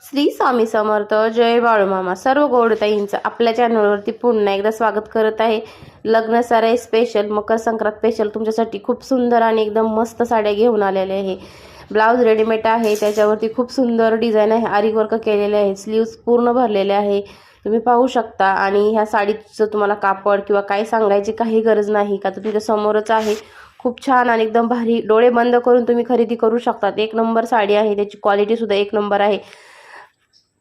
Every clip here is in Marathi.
श्री स्वामी समर्थ. जय बाळूमामा. सर्व गोडताईंचं आपल्या चॅनलवरती पुन्हा एकदा स्वागत करत आहे. लग्न सराई स्पेशल, मकर संक्रांत स्पेशल तुमच्यासाठी खूप सुंदर आणि एकदम मस्त साड्या घेऊन आलेल्या आहे. ब्लाऊज रेडीमेड आहे, त्याच्यावरती खूप सुंदर डिझाईन आहे, आरी वर्क केलेले आहे, स्लीव्स पूर्ण भरलेले आहे, तुम्ही पाहू शकता. आणि ह्या साडीचं तुम्हाला कापड किंवा काही सांगायची काही गरज नाही का, तर तुमच्या समोरच आहे. खूप छान आणि एकदम भारी, डोळे बंद करून तुम्ही खरेदी करू शकतात. एक नंबर साडी आहे, त्याची क्वालिटी सुद्धा एक नंबर आहे.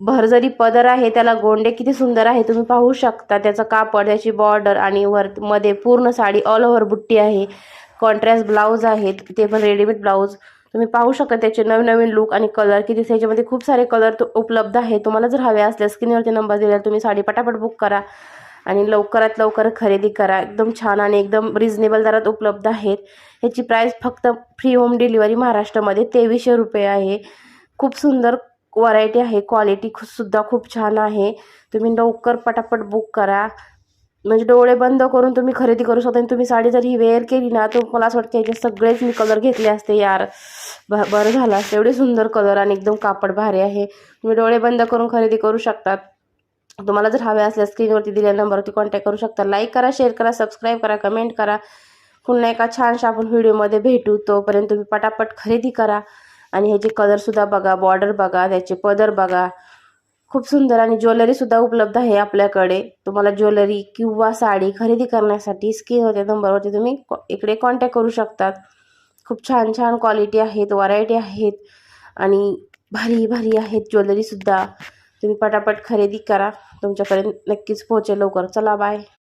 भरजरी पदर आहे, त्याला गोंडे किती सुंदर आहे तुम्ही पाहू शकता. त्याचं कापड, त्याची बॉर्डर आणि मध्ये पूर्ण साडी ऑल ओव्हर बुट्टी आहे. कॉन्ट्रास्ट ब्लाऊज आहेत, ते पण रेडीमेड ब्लाऊज तुम्ही पाहू शकता. त्याचे नवीन नवीन लुक आणि कलर किती, त्याच्यामध्ये खूप सारे कलर उपलब्ध आहे. तुम्हाला जर हवे असल्यास स्क्रीनवरती नंबर दिलेला, तुम्ही साडी पटापट बुक करा आणि लवकरात लवकर खरेदी करा. एकदम छान आणि एकदम रिजनेबल दरात उपलब्ध आहेत. ह्याची प्राईस फक्त फ्री होम डिलिव्हरी महाराष्ट्रामध्ये 2300 रुपये आहे. खूप सुंदर व्हरायटी आहे, क्वालिटी सुद्धा खूप छान आहे. तुम्ही लवकर पटापट बुक करा, म्हणजे डोळे बंद करून तुम्ही खरेदी करू शकता. आणि तुम्ही साडी जर ही वेअर केली ना, तर मला असं वाटतं याचे सगळेच मी कलर घेतले असते यार, बरं झालं असतं. एवढे सुंदर कलर आणि एकदम कापड भारी आहे. तुम्ही डोळे बंद करून खरेदी करू शकतात. तुम्हाला जर हवे असल्यास स्क्रीनवरती दिलेल्या नंबरवरती कॉन्टॅक्ट करू शकता. लाईक करा, शेअर करा, सबस्क्राईब करा, कमेंट करा. पुन्हा एका छानशा आपण व्हिडिओमध्ये भेटू. तोपर्यंत तुम्ही पटापट खरेदी करा. आणि ह्याचे कलरसुद्धा बघा, बॉर्डर बघा, त्याचे पदर बघा, खूप सुंदर. आणि ज्वेलरीसुद्धा उपलब्ध आहे आपल्याकडे. तुम्हाला ज्वेलरी किंवा साडी खरेदी करण्यासाठी स्क्रीनवरच्या नंबरवरती तुम्ही इकडे कॉन्टॅक्ट करू शकतात. खूप छान छान क्वालिटी आहेत, व्हरायटी आहेत आणि भारी भारी आहेत ज्वेलरीसुद्धा. तुम्ही पटापट खरेदी करा, तुमच्यापर्यंत नक्कीच पोहोचेल लवकर. चला बाय.